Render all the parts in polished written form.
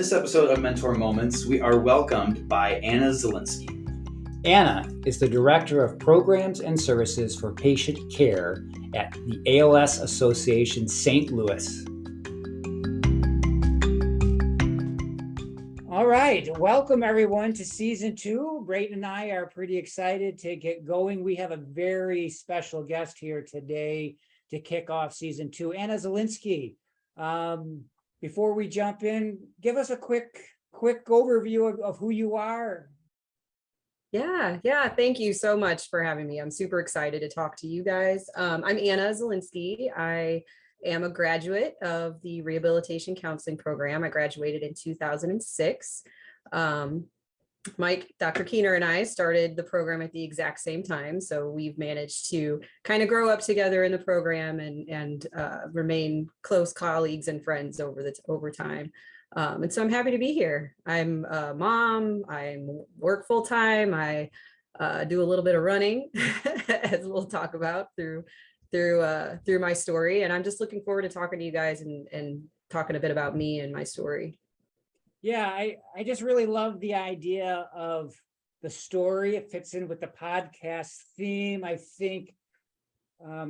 this episode of Mentor Moments, we are welcomed by Anna Zelinske. Anna is the Director of Programs and Services for Patient Care at the ALS Association St. Louis. All right, welcome everyone to season 2. Brayton and I are pretty excited to get going. We have a very special guest here today to kick off season 2, Anna Zelinske. Before we jump in, give us a quick overview of who you are. Yeah. Thank you so much for having me. I'm super excited to talk to you guys. I'm Anna Zelinske. I am a graduate of the Rehabilitation Counseling Program. I graduated in 2006. Dr. Keener and I started the program at the exact same time. So we've managed to kind of grow up together in the program and remain close colleagues and friends over time. And so I'm happy to be here. I'm a mom, I work full time, I do a little bit of running, as we'll talk about through my story. And I'm just looking forward to talking to you guys and talking a bit about me and my story. Yeah, I just really love the idea of the story. It fits in with the podcast theme. I think,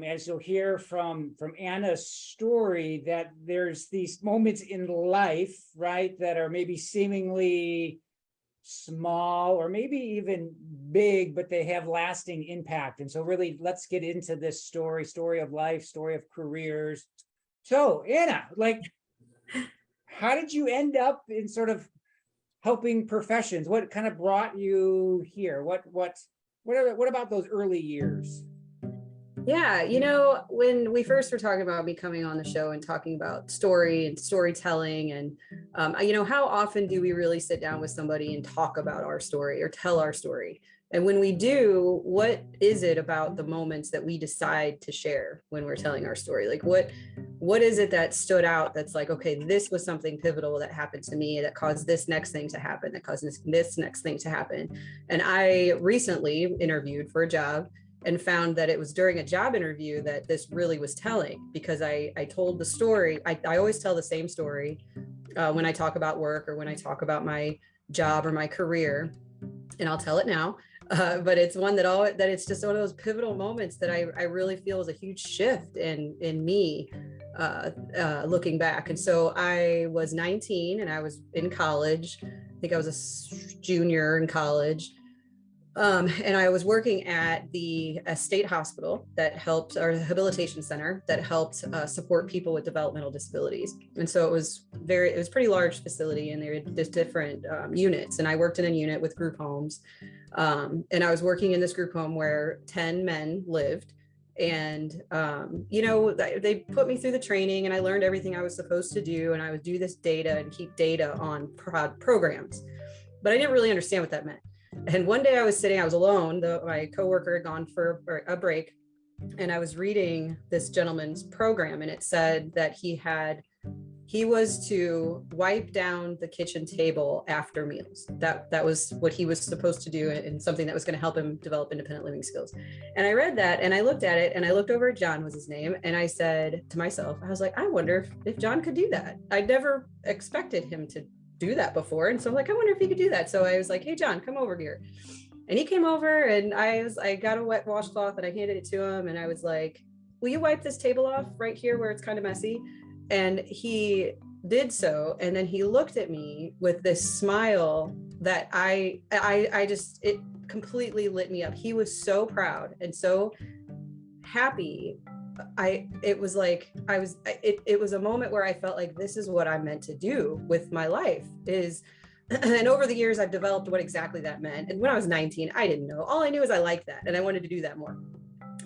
as you'll hear from Anna's story, that there's these moments in life, right, that are maybe seemingly small or maybe even big, but they have lasting impact. And so really, let's get into this story of life, story of careers. So Anna, how did you end up in sort of helping professions? What kind of brought you here? What about those early years? Yeah, when we first were talking about me coming on the show and talking about story and storytelling and, how often do we really sit down with somebody and talk about our story or tell our story? And when we do, what is it about the moments that we decide to share when we're telling our story? Like what is it that stood out that's like, okay, this was something pivotal that happened to me that caused this next thing to happen, that caused this next thing to happen. And I recently interviewed for a job and found that it was during a job interview that this really was telling, because I told the story. I always tell the same story when I talk about work or when I talk about my job or my career, and I'll tell it now. But it's one that it's just one of those pivotal moments that I really feel was a huge shift in me looking back. And so I was 19 and I was in college. I think I was a junior in college. And I was working at a state hospital that helped, or a rehabilitation center that helped support people with developmental disabilities. And so it was a pretty large facility, and there were just different units. And I worked in a unit with group homes. And I was working in this group home where 10 men lived. And, they put me through the training and I learned everything I was supposed to do. And I would do this data and keep data on programs, but I didn't really understand what that meant. And one day I was alone, my coworker had gone for a break, and I was reading this gentleman's program, and it said that he was to wipe down the kitchen table after meals. That was what he was supposed to do, and something that was going to help him develop independent living skills. And I read that and I looked at it, and I looked over at John, was his name. And I said to myself, I was like, I wonder if John could do that. I'd never expected him to do that before. And so I'm like, I wonder if he could do that. So I was like, hey, John, come over here. And he came over, and I got a wet washcloth and I handed it to him. And I was like, will you wipe this table off right here where it's kind of messy? And he did so. And then he looked at me with this smile that it completely lit me up. He was so proud and so happy. It was a moment where I felt like this is what I'm meant to do with my life and over the years, I've developed what exactly that meant. And when I was 19, I didn't know. All I knew is I liked that and I wanted to do that more.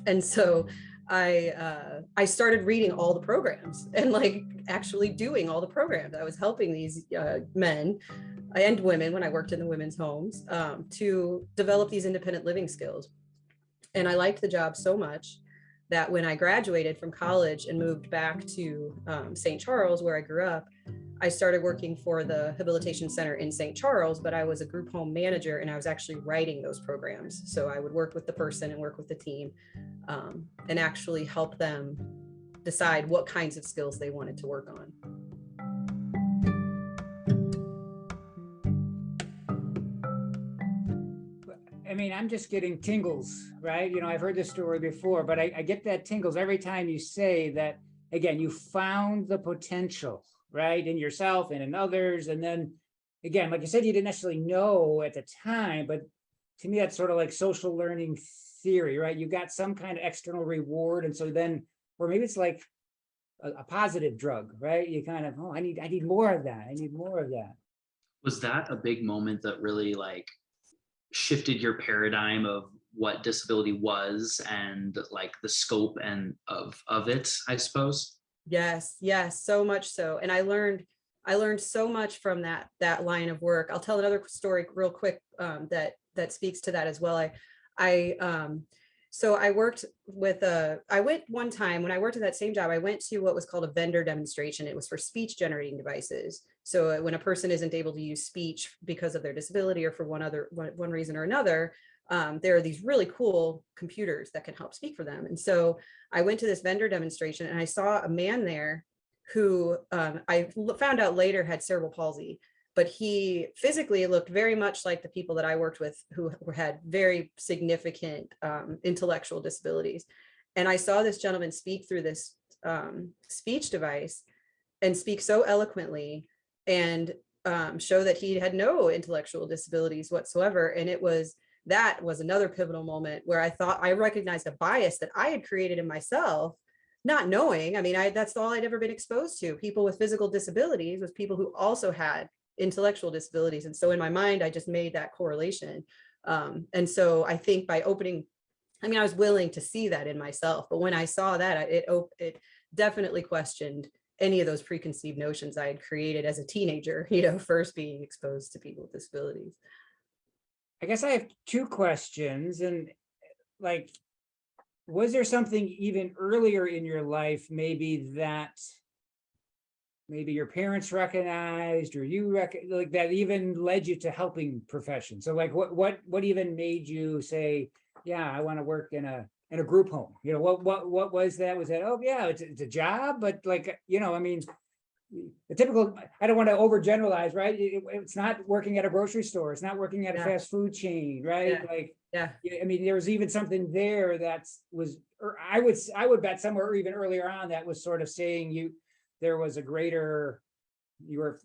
And so I started reading all the programs and actually doing all the programs. I was helping these men and women when I worked in the women's homes to develop these independent living skills. And I liked the job so much that when I graduated from college and moved back to St. Charles, where I grew up, I started working for the Rehabilitation Center in St. Charles, but I was a group home manager and I was actually writing those programs. So I would work with the person and work with the team and actually help them decide what kinds of skills they wanted to work on. I mean, I'm just getting tingles, right? You know, I've heard this story before, but I get that tingles every time you say that, again, you found the potential, right, in yourself and in others. And then again, like you said, you didn't necessarily know at the time, but to me, that's sort of like social learning theory, right? You got some kind of external reward. And so then, or maybe it's like a positive drug, right? You kind of, oh, I need more of that. I need more of that. Was that a big moment that really like shifted your paradigm of what disability was and like the scope and of it, I suppose? Yes, yes, so much so. And I learned so much from that line of work. I'll tell another story real quick that speaks to that as well. I so I worked with I went one time when I worked at that same job, I went to what was called a vendor demonstration. It was for speech generating devices. So when a person isn't able to use speech because of their disability or for one reason or another, there are these really cool computers that can help speak for them. And so I went to this vendor demonstration and I saw a man there who I found out later had cerebral palsy, but he physically looked very much like the people that I worked with who had very significant intellectual disabilities. And I saw this gentleman speak through this speech device and speak so eloquently and show that he had no intellectual disabilities whatsoever. And that was another pivotal moment where I thought I recognized a bias that I had created in myself, not knowing. I mean, that's all I'd ever been exposed to. People with physical disabilities was people who also had intellectual disabilities. And so in my mind, I just made that correlation. And so I think by opening, I mean, I was willing to see that in myself, but when I saw that, it definitely questioned any of those preconceived notions I had created as a teenager, first being exposed to people with disabilities. I guess I have two questions. And like, was there something even earlier in your life, maybe your parents recognized or like that even led you to helping profession? So like what even made you say, yeah, I want to work in a group home? What was that? Was that, oh yeah, it's a job, but like, I mean, the typical, I don't want to overgeneralize, right? It's not working at a grocery store. It's not working at a fast food chain, right? Yeah. Like, yeah. I mean, there was even something there that was, or I would bet somewhere even earlier on that was sort of saying there was a greater, you were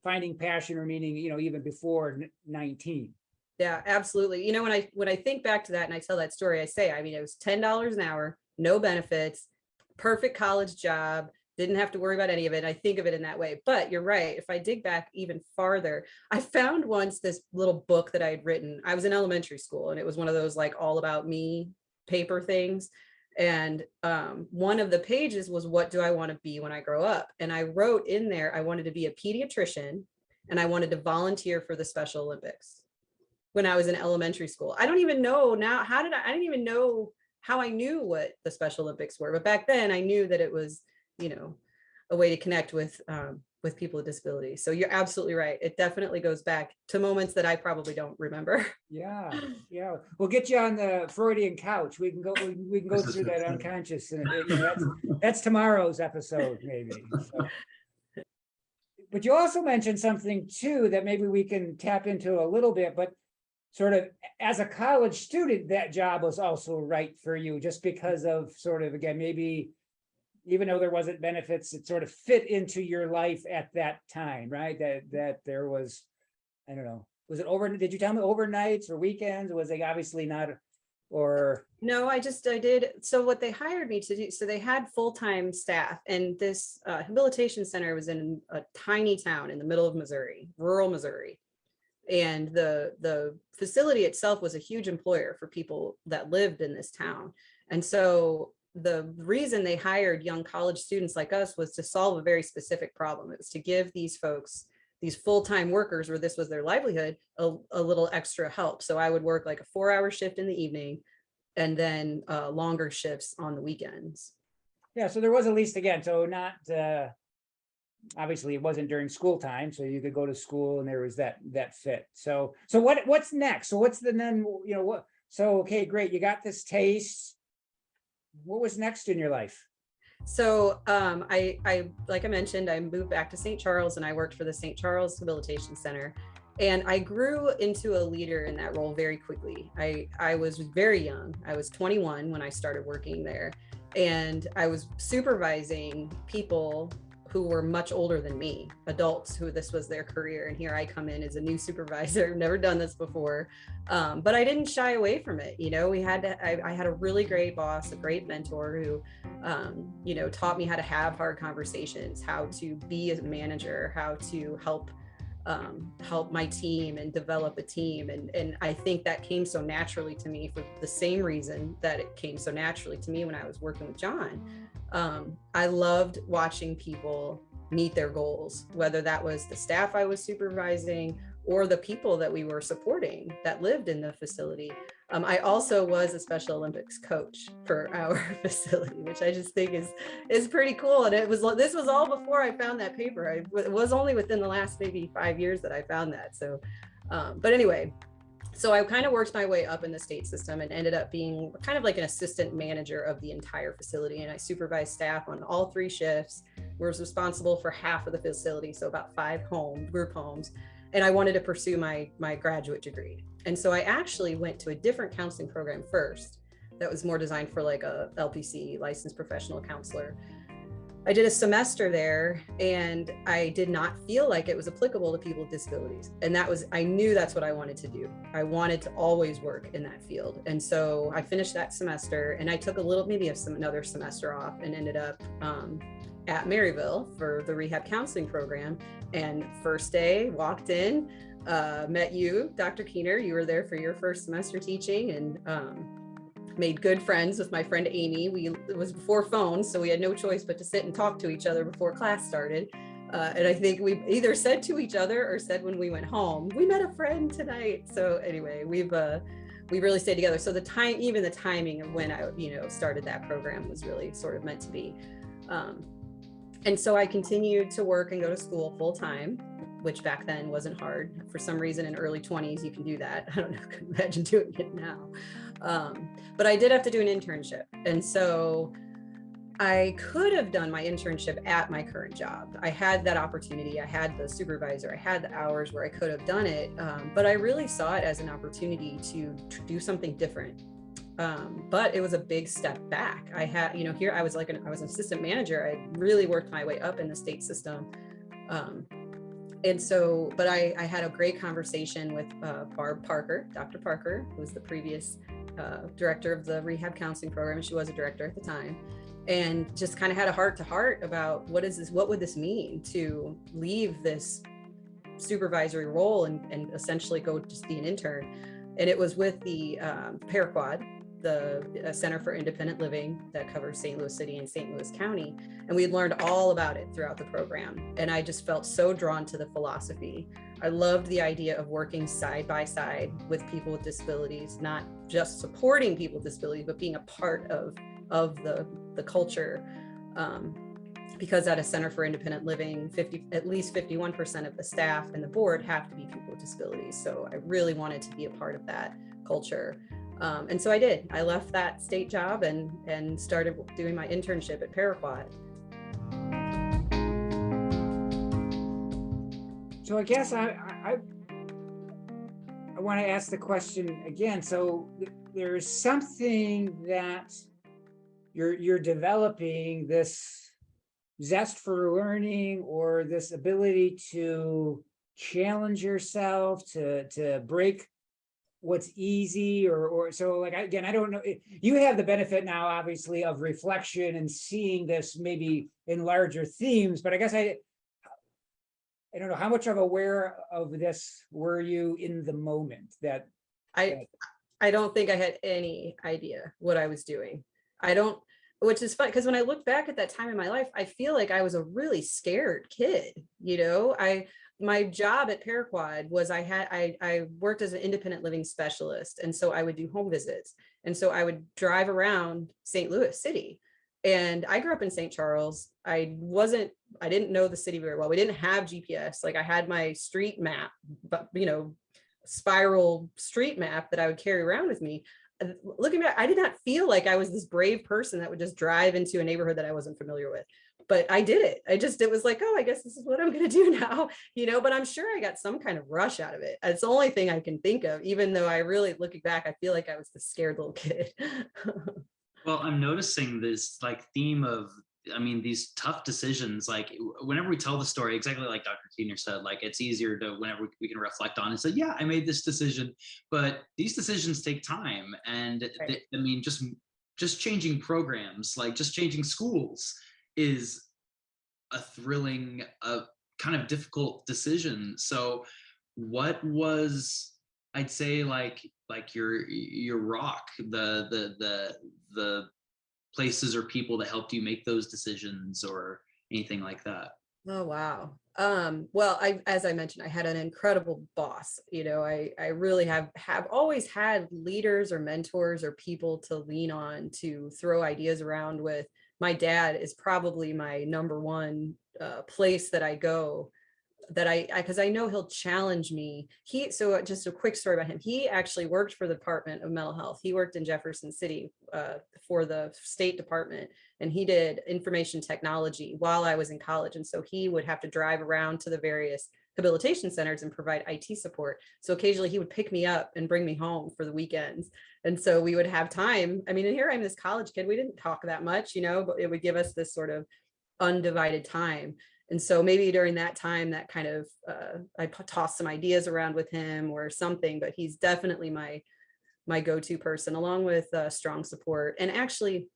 finding passion or meaning, even before 19. Yeah, absolutely. When I think back to that and I tell that story, I say, I mean, it was $10 an hour, no benefits, perfect college job, didn't have to worry about any of it. I think of it in that way. But you're right. If I dig back even farther, I found once this little book that I had written. I was in elementary school and it was one of those like all about me paper things. And one of the pages was, what do I want to be when I grow up? And I wrote in there, I wanted to be a pediatrician and I wanted to volunteer for the Special Olympics when I was in elementary school. I don't even know now, I didn't even know how I knew what the Special Olympics were. But back then I knew that it was, a way to connect with people with disabilities. So you're absolutely right. It definitely goes back to moments that I probably don't remember. Yeah. We'll get you on the Freudian couch. We can go through that unconscious, and that's tomorrow's episode, maybe. So. But you also mentioned something too that maybe we can tap into a little bit, but sort of as a college student, that job was also right for you, just because of sort of, again, maybe even though there wasn't benefits, it sort of fit into your life at that time, right? That there was, I don't know, was it did you tell me overnights or weekends? Was it obviously not, or? No, I did. So what they hired me to do, so they had full-time staff, and this rehabilitation center was in a tiny town in the middle of Missouri, rural Missouri. And the facility itself was a huge employer for people that lived in this town. And so the reason they hired young college students like us was to solve a very specific problem. It was to give these folks, these full-time workers where this was their livelihood, a little extra help. So I would work like a 4-hour shift in the evening and then longer shifts on the weekends. Yeah, so there was at least, again, so not, obviously it wasn't during school time, so you could go to school and there was that fit. So what's next? So what's then, what, so, okay, great. You got this taste. What was next in your life? So I like I mentioned, I moved back to St. Charles and I worked for the St. Charles Rehabilitation Center. And I grew into a leader in that role very quickly. I was very young. I was 21 when I started working there. And I was supervising people who were much older than me, adults who this was their career. And here I come in as a new supervisor, never done this before. But I didn't shy away from it. You know, I had a really great boss, a great mentor who, you know, taught me how to have hard conversations, how to be a manager, how to help my team and develop a team. And I think that came so naturally to me for the same reason that it came so naturally to me when I was working with John. I loved watching people meet their goals, whether that was the staff I was supervising or the people that we were supporting that lived in the facility. I also was a Special Olympics coach for our facility, which I just think is pretty cool. And this was all before I found that paper. It was only within the last maybe 5 years that I found that. So, but anyway, so I kind of worked my way up in the state system and ended up being kind of like an assistant manager of the entire facility. And I supervised staff on all 3 shifts. Was responsible for half of the facility, so about 5 group homes. And I wanted to pursue my graduate degree. And so I actually went to a different counseling program first that was more designed for like a LPC, licensed professional counselor. I did a semester there and I did not feel like it was applicable to people with disabilities. And I knew that's what I wanted to do. I wanted to always work in that field. And so I finished that semester and I took another semester off and ended up at Maryville for the rehab counseling program. And first day, walked in, met you, Dr. Keener. You were there for your first semester teaching, and made good friends with my friend Amy. It was before phones, so we had no choice but to sit and talk to each other before class started. And I think we either said to each other or said when we went home, we met a friend tonight. So anyway, we really stayed together. So the timing of when I, started that program was really sort of meant to be. And so I continued to work and go to school full time, which back then wasn't hard. For some reason in early 20s, you can do that. I don't know, I couldn't imagine doing it now. But I did have to do an internship. And so I could have done my internship at my current job. I had that opportunity. I had the supervisor, I had the hours where I could have done it. But I really saw it as an opportunity to do something different. But it was a big step back. I had, here I was I was an assistant manager. I really worked my way up in the state system. And so, but I had a great conversation with Barb Parker, Dr. Parker, who was the previous director of the rehab counseling program. She was a director at the time, and just kind of had a heart to heart about what would this mean to leave this supervisory role and essentially go just be an intern. And it was with the Paraquad, the Center for Independent Living that covers St. Louis City and St. Louis County. And we had learned all about it throughout the program. And I just felt so drawn to the philosophy. I loved the idea of working side by side with people with disabilities, not just supporting people with disabilities, but being a part of the culture. Because at a Center for Independent Living, at least 51% of the staff and the board have to be people with disabilities. So I really wanted to be a part of that culture. And so I did. I left that state job and started doing my internship at Paraquad. So I guess I want to ask the question again. So there's something that you're developing, this zest for learning or this ability to challenge yourself, to break what's easy or so, like, again, I don't know, you have the benefit now obviously of reflection and seeing this maybe in larger themes, but I guess I don't know, how much of aware of this were you in the moment that I don't think I had any idea what I was doing. Which is fun, because when I look back at that time in my life, I feel like I was a really scared kid. My job at Paraquad was I worked as an independent living specialist. And so I would do home visits. And so I would drive around St. Louis City. And I grew up in St. Charles. I didn't know the city very well. We didn't have GPS. Like, I had my street map, but spiral street map that I would carry around with me. Looking back, I did not feel like I was this brave person that would just drive into a neighborhood that I wasn't familiar with. but I did it. It was like, oh, I guess this is what I'm going to do now, but I'm sure I got some kind of rush out of it. It's the only thing I can think of, even though I really, looking back, I feel like I was the scared little kid. Well, I'm noticing this like theme of, I mean, these tough decisions, like whenever we tell the story, exactly like Dr. Keener said, like it's easier to, whenever we can reflect on and say, yeah, I made this decision, but these decisions take time. And Right. I mean, just changing programs, like just changing schools is a thrilling, kind of difficult decision. So what was, I'd say, like your rock, the places or people that helped you make those decisions or anything like that? Oh, wow. Well, as I mentioned, I had an incredible boss. I really have always had leaders or mentors or people to lean on to throw ideas around with. My dad is probably my number one place that I go, that because I know he'll challenge me. So just a quick story about him. He actually worked for the Department of Mental Health. He worked in Jefferson City for the state department, and he did information technology while I was in college. And so he would have to drive around to the various habilitation centers and provide IT support. So occasionally he would pick me up and bring me home for the weekends. And so we would have time. I mean, and here I'm this college kid. We didn't talk that much, but it would give us this sort of undivided time. And so maybe during that time, that kind of, I tossed some ideas around with him or something, but he's definitely my go-to person, along with strong support. And actually,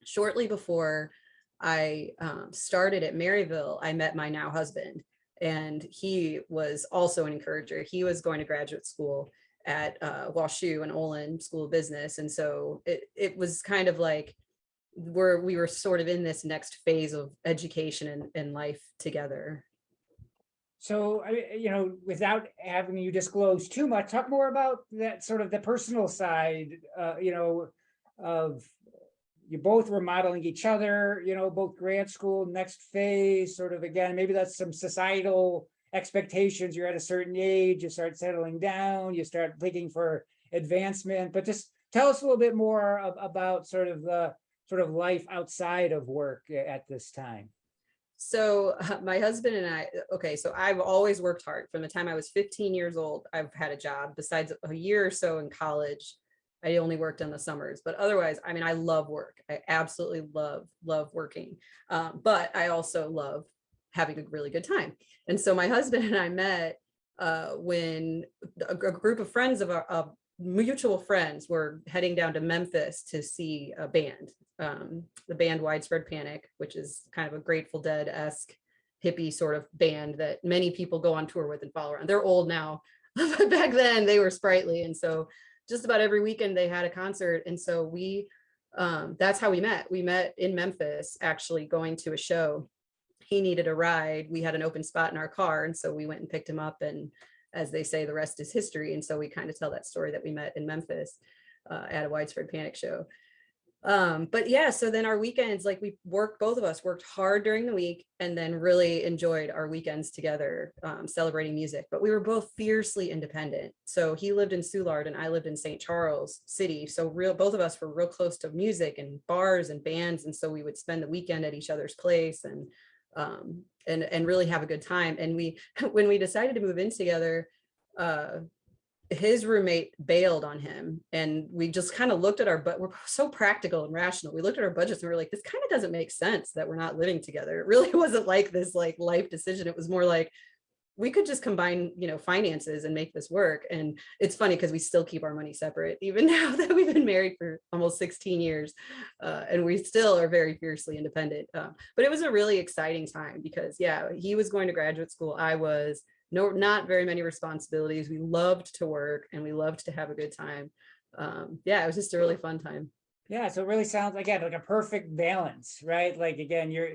shortly before I started at Maryville, I met my now husband, and he was also an encourager. He was going to graduate school at WashU and Olin School of Business. And so it was kind of like, we were sort of in this next phase of education and life together. So, without having you disclose too much, talk more about that sort of the personal side, of you both were modeling each other, both grad school, next phase, sort of, again, maybe that's some societal expectations. You're at a certain age, you start settling down, you start looking for advancement, but just tell us a little bit more about sort of the life outside of work at this time. So my husband and I, okay, so I've always worked hard. From the time I was 15 years old, I've had a job. Besides a year or so in college, I only worked in the summers, but otherwise, I mean, I love work. I absolutely love working. But I also love having a really good time. And so my husband and I met when a group of friends of mutual friends were heading down to Memphis to see a band, the band Widespread Panic, which is kind of a Grateful Dead-esque hippie sort of band that many people go on tour with and follow around. They're old now, but back then they were sprightly. And so just about every weekend they had a concert. And so that's how we met. We met in Memphis, actually going to a show. He needed a ride. We had an open spot in our car. And so we went and picked him up, and as they say, the rest is history. And so we kind of tell that story that we met in Memphis at a Widespread Panic show. But yeah, so then our weekends, like both of us worked hard during the week and then really enjoyed our weekends together, celebrating music. But we were both fiercely independent. So he lived in Soulard and I lived in St. Charles City. So both of us were real close to music and bars and bands. And so we would spend the weekend at each other's place and really have a good time. And when we decided to move in together, his roommate bailed on him, and we just kind of looked at we're so practical and rational. We looked at our budgets and we were like, this kind of doesn't make sense that we're not living together. It really wasn't like this like life decision. It was more like, we could just combine, finances and make this work. And it's funny because we still keep our money separate, even now that we've been married for almost 16 years. And we still are very fiercely independent. But it was a really exciting time because, yeah, he was going to graduate school. I was. Not very many responsibilities. We loved to work and we loved to have a good time. Yeah, it was just a really fun time. Yeah, so it really sounds again like a perfect balance, right? Like again, you're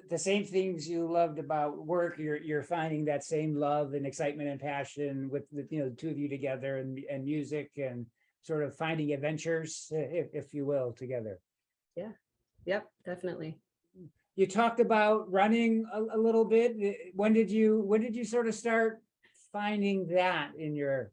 the same things you loved about work. You're finding that same love and excitement and passion with the two of you together, and music, and sort of finding adventures, if you will, together. Yeah. Yep, definitely. You talked about running a little bit. When did you sort of start finding that in your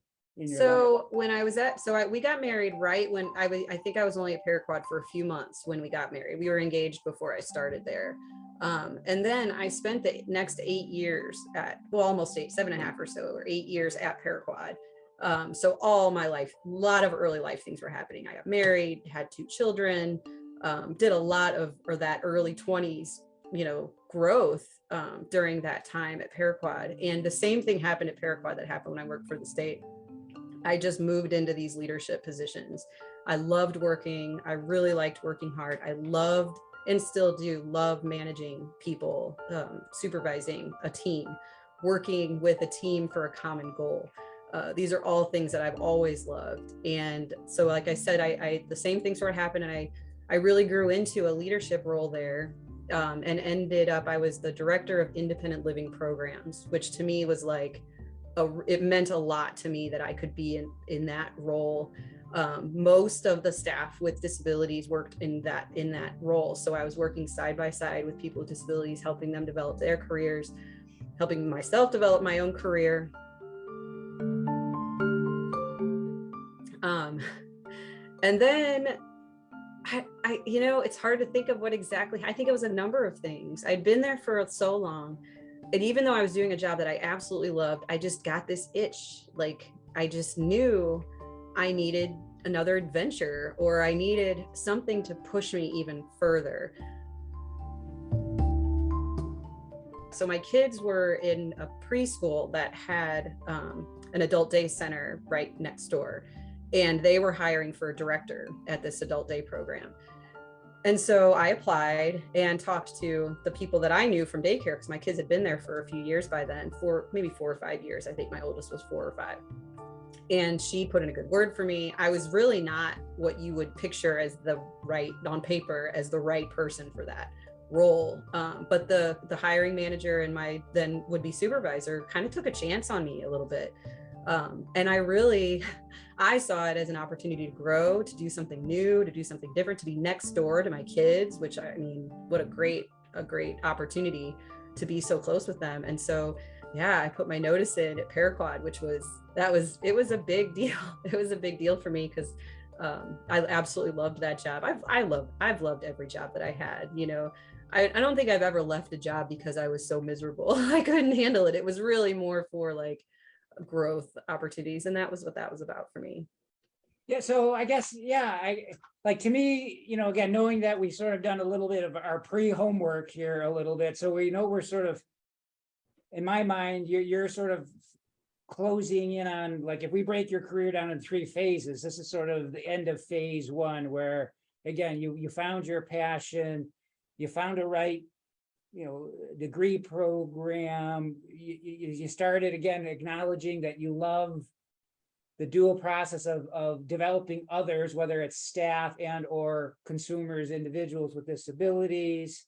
so life? We got married right when I think I was only at Paraquad for a few months when we got married. We were engaged before I started there. And then I spent the next 8 years at, well, almost 7.5 or so, or 8 years at Paraquad. So all my life, a lot of early life things were happening. I got married, had 2 children, did a lot of, or that early 20s, growth during that time at Paraquad. And the same thing happened at Paraquad that happened when I worked for the state. I just moved into these leadership positions. I loved working. I really liked working hard. I loved, and still do love, managing people, supervising a team, working with a team for a common goal. These are all things that I've always loved. And so, like I said, I the same thing sort of happened, and I really grew into a leadership role there, and ended up, I was the director of independent living programs, which to me was like, it meant a lot to me that I could be in that role. Most of the staff with disabilities worked in that role. So I was working side by side with people with disabilities, helping them develop their careers, helping myself develop my own career. And then I it's hard to think of what exactly. I think it was a number of things. I'd been there for so long. And even though I was doing a job that I absolutely loved, I just got this itch. Like, I just knew I needed another adventure, or I needed something to push me even further. So my kids were in a preschool that had an adult day center right next door, and they were hiring for a director at this adult day program. And so I applied and talked to the people that I knew from daycare, because my kids had been there for a few years by then, maybe 4 or 5 years. I think my oldest was 4 or 5. And she put in a good word for me. I was really not what you would picture as on paper as the right person for that role. But the hiring manager and my then would-be supervisor kind of took a chance on me a little bit. And I saw it as an opportunity to grow, to do something new, to do something different, to be next door to my kids, which, I mean, what a great opportunity to be so close with them. And so, yeah, I put my notice in at Paraquad, it was a big deal. It was a big deal for me, because I absolutely loved that job. I've loved every job that I had. I don't think I've ever left a job because I was so miserable. I couldn't handle it. It was really more for like growth opportunities, and that was what that was about for me. Yeah, so I guess, to me, again, knowing that we sort of done a little bit of our pre-homework here a little bit, so we know we're sort of, in my mind, you're sort of closing in on, like, if we break your career down in 3 phases, this is sort of the end of phase 1, where again, you found your passion, you found a right degree program, you started again acknowledging that you love the dual process of developing others, whether it's staff and or consumers, individuals with disabilities.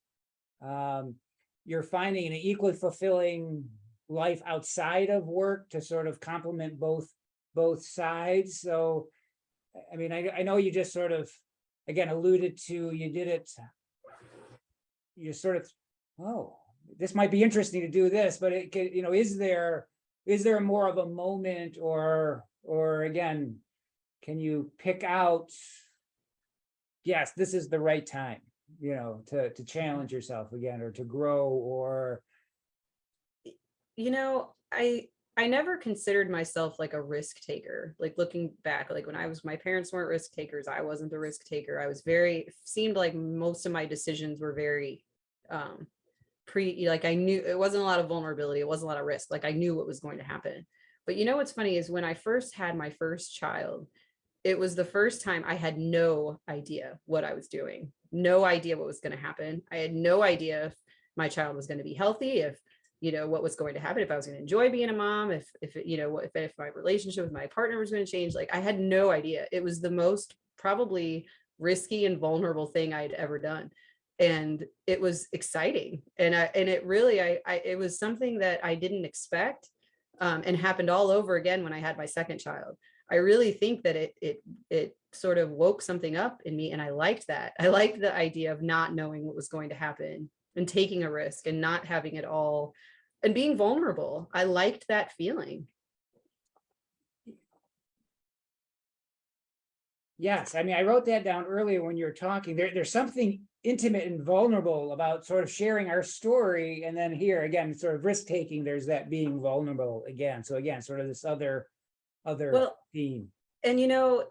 You're finding an equally fulfilling life outside of work to sort of complement both sides. So, I mean, I know you just sort of, again, alluded to, you sort of, oh, this might be interesting to do this, but it can, is there more of a moment, or again, can you pick out, yes, this is the right time, to challenge yourself again, or to grow, or I never considered myself like a risk taker. Like, looking back, like when my parents weren't risk takers, I wasn't a risk taker. I was seemed like most of my decisions were very like, I knew it wasn't a lot of vulnerability, it wasn't a lot of risk. Like, I knew what was going to happen. But what's funny is, when I first had my first child, it was the first time I had no idea what I was doing, no idea what was going to happen. I had no idea if my child was going to be healthy, if what was going to happen, if I was going to enjoy being a mom, if my relationship with my partner was going to change. Like, I had no idea. It was the most probably risky and vulnerable thing I'd ever done. And it was exciting. And it really, it was something that I didn't expect, and happened all over again when I had my second child. I really think that it sort of woke something up in me. And I liked that. I liked the idea of not knowing what was going to happen, and taking a risk, and not having it all, and being vulnerable. I liked that feeling. yes, I mean, I wrote that down earlier when you were talking. There's something intimate and vulnerable about sort of sharing our story. And then here again, sort of risk taking, there's that being vulnerable again. So again, sort of this other Well, theme. and you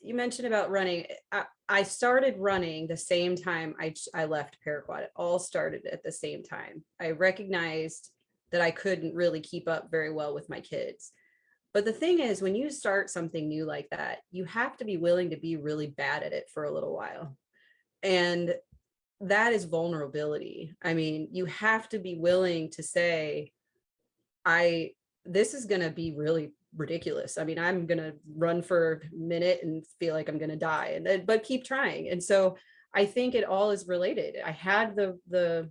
mentioned about running. I started running the same time I left Paraquat. It all started at the same time. I recognized that I couldn't really keep up very well with my kids. But the thing is, when you start something new like that, you have to be willing to be really bad at it for a little while. And that is vulnerability. I mean, you have to be willing to say, this is going to be really ridiculous. I mean, I'm going to run for a minute and feel like I'm going to die, but keep trying. And so I think it all is related. I had the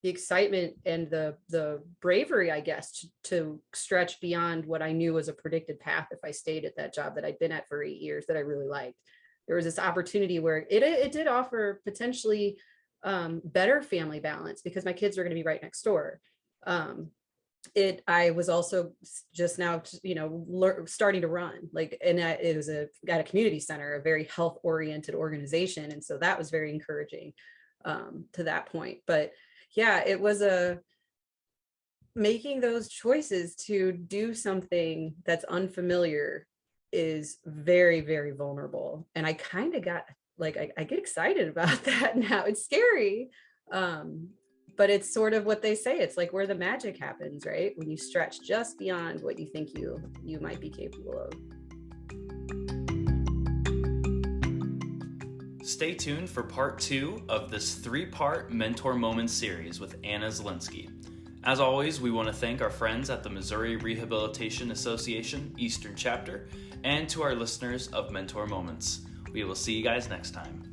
excitement and the bravery, I guess, to stretch beyond what I knew was a predicted path if I stayed at that job that I'd been at for 8 years that I really liked. There was this opportunity where it did offer potentially better family balance because my kids were going to be right next door. I was also just now, starting to run, and it was at a community center, a very health oriented organization. And so that was very encouraging to that point. But yeah, it was making those choices to do something that's unfamiliar is very, very vulnerable. And I kind of got I get excited about that now. It's scary. But it's sort of what they say. It's like where the magic happens, right? When you stretch just beyond what you think you might be capable of. Stay tuned for part 2 of this 3-part Mentor Moments series with Anna Zelinske. As always, we want to thank our friends at the Missouri Rehabilitation Association Eastern Chapter and to our listeners of Mentor Moments. We will see you guys next time.